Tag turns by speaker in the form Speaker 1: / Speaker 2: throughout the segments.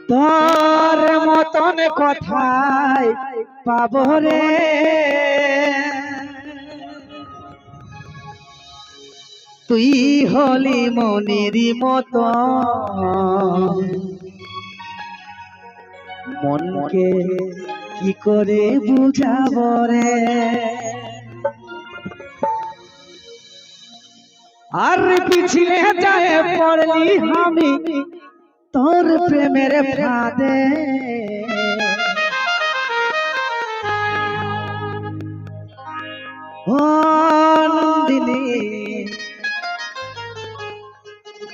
Speaker 1: তোর মতন কথায় পাবো রে তুই হলি মনেরই মতো মনকে কি করে বুঝাবো রে আর পিছলে যায় পড়লি আমি তোর প্রেমের ফাঁদে ও নন্দিনী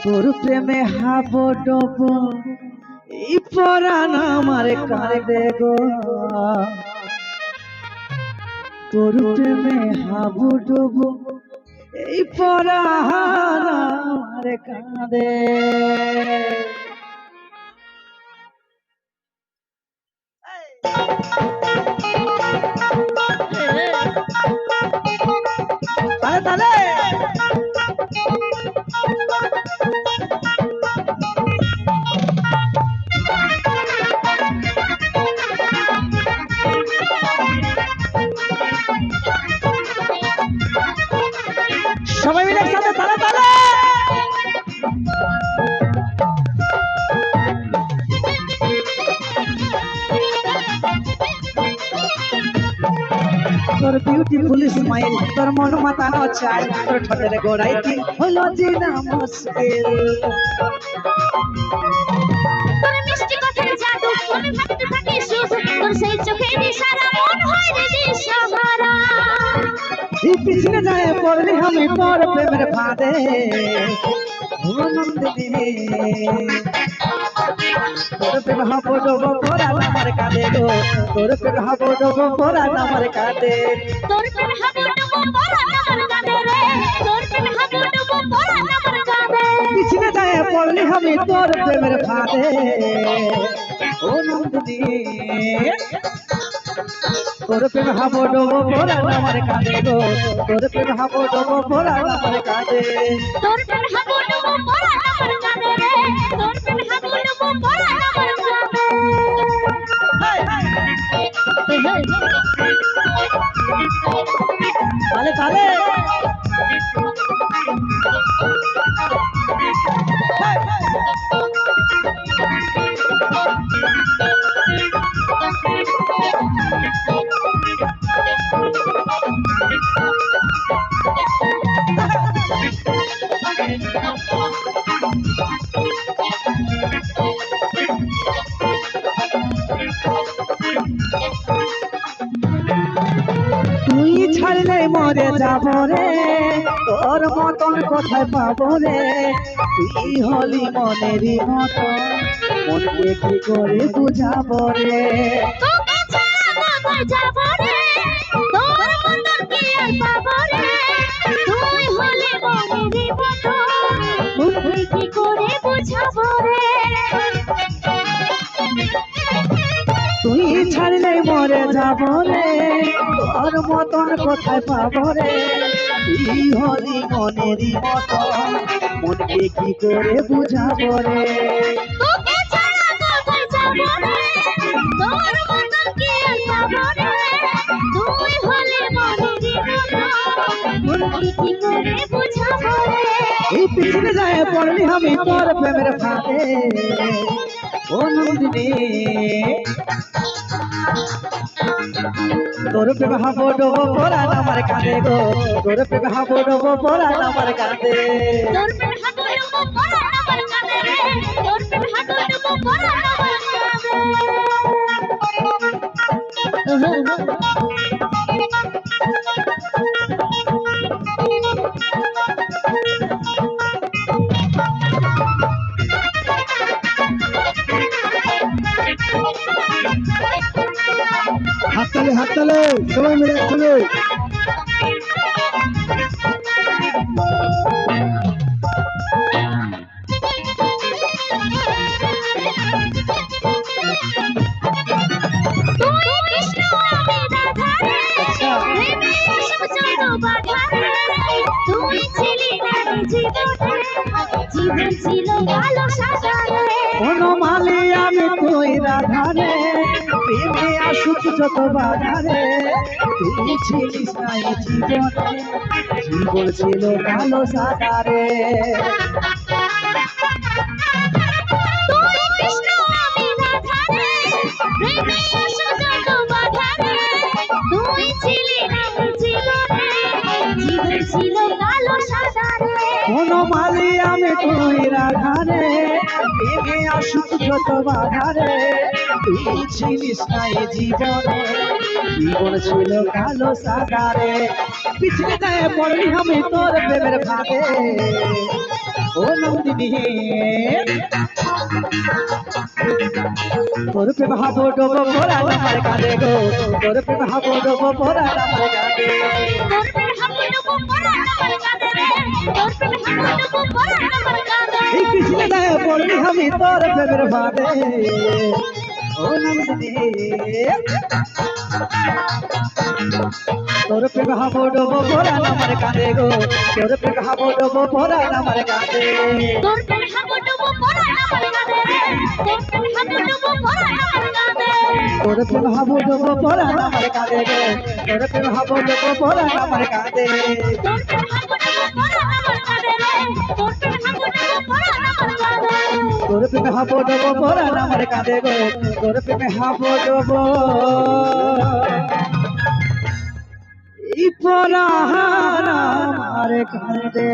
Speaker 1: তোর প্রেমে হাবো ডোবো এই পরাণ আমার কাঁদে গো তোর প্রেমে হাবো ডোবো এই পরাণ আমার কাঁদে তাহলে সবাই মিলে একসাথে তালে তালে তোর বিউটিফুল স্মাইল তোর মন মাতানো চাই তোর ঠোঁটের গোড়াই কি হলো জিনা মুশকিল
Speaker 2: তোর মিষ্টি কথার জাদু মনে ভাবতে থাকে সুখ তোর সেই চোখের ইশারা মন হয় রে দিশাহারা
Speaker 1: এই পিছনে যায় পড়লি আমি তোর প্রেমের ফাঁদে ও নন্দিনী তোর প্রেম হাবো ডোবো পরাণ আমার কাঁদে গো তোর প্রেম হাবো ডোবো পরাণ আমার কাঁদে
Speaker 2: তোর প্রেম হাবো ডুবো পরাণ আমার কাঁদে রে তোর প্রেম হাবো ডুবো পরাণ আমার কাঁদে
Speaker 1: পিছনে যায় পড়লি আমি তোর প্রেমের ফাঁদে ও নন্দিনী তোর প্রেম হাবো ডোবো পরাণ আমার কাঁদে গো তোর প্রেম হাবো ডোবো পরাণ আমার কাঁদে
Speaker 2: তোর প্রেম হাবো ডুবো পরাণ আমার কাঁদে রে তোর প্রেম হাবো ডুবো পরাণ আমার কাঁদে
Speaker 1: তালে তালে তুই ছাড়লে মরে যাব রে তোর মতন কোথায় পাবো রে তুই হলি মনেরই মতো মনকে কি করে বুঝাবো রে
Speaker 2: তোকে ছাড়া কোথায় যাব রে তোর মতন কি আর পাবো রে তুই হলে মনেরই মতো মনকে কি করে বুঝাবো রে
Speaker 1: তুই ছাড়লে মরে যাব রে তোর মতন কোথায় পাবো রে তুই হলি মনেরই মতো মনকে কি করে বুঝাবো রে
Speaker 2: তোকে ছাড়া কোথায় যাব রে তোর মতন কি আর পাবো রে তুই হলে মনেরই মতো মনকে কি করে বুঝাবো রে
Speaker 1: এই পিছনে যায় পড়লি আমি তোর প্রেমের ফাঁদে ও নন্দিনী তোর প্রেম হাবো ডোবো পরাণ আমার কাঁদে গো তোর প্রেম হাবো ডোবো পরাণ আমার কাঁদে
Speaker 2: তোর প্রেম হাবো ডুবো পরাণ আমার কাঁদে রে তোর প্রেম হাবো ডুবো পরাণ আমার
Speaker 1: হাততালি হাততালি সবাই মিলে একসাথে
Speaker 2: তুই কৃষ্ণ আমি রাধা রে প্রেমে সব যত বাধা রে তুই ছিলি না জীবনে জীবন ছিল ভালো সাজা রে
Speaker 1: বনমালী আমি তুই রাধারে প্রেমে আসুক যত বাধারে তুই ছিলিস না এই জীবনে জীবন ছিল কালো সাদারে
Speaker 2: তুই কৃষ্ণ আমি রাধা রে প্রেমে আসো যত বাধা রে তুই ছিলি না এই জীবনে জীবন ছিল কালো সাদা রে
Speaker 1: বনমালী আমি তুই রাধারে প্রেমে আসুক যত বাধারে তুই ছিলিস না এই জীবনে জীবন ছিল কালো সাদারে পিছনে যায় পড়লি আমি তোর প্রেমের ভাগে ও নন্দিনী তোর প্রেম হাবো ডোবো ভরা আমার কাঁদে গো তোর প্রেম হাবো ডোবো ভরা আমার কাঁদে
Speaker 2: তোর প্রেম হাবুডুবু পড়া আমার কাঁধে রে তোর প্রেম হাবুডুবু পড়া আমার কাঁধে
Speaker 1: এই পিছনে যায় পড়লি আমি তোর প্রেমের ভাগে ও নন্দিনী তোর প্রেম হাবো ডোবো ভরা আমার কাঁদে গো তোর প্রেম হাবো ডোবো ভরা আমার কাঁদে
Speaker 2: তোর প্রেম হাবুডুবু পড়া আমার কাঁধে রে তোর প্রেম হাবুডুবু পড়া আমার কাঁধে
Speaker 1: তোর প্রেম হাবো ডোবো ভরা আমার কাঁদে গো তোর প্রেম হাবো ডোবো ভরা আমার কাঁদে
Speaker 2: তোর প্রেম হাবুডুবু পড়া আমার কাঁধে রে তোর প্রেম হাবুডুবু পড়া আমার কাঁধে
Speaker 1: তোর প্রেমে হাবো ডোবো ভরা আমার কাঁদে গো তোর প্রেমে হাবো ডোবো এই পরা আমার কাঁদে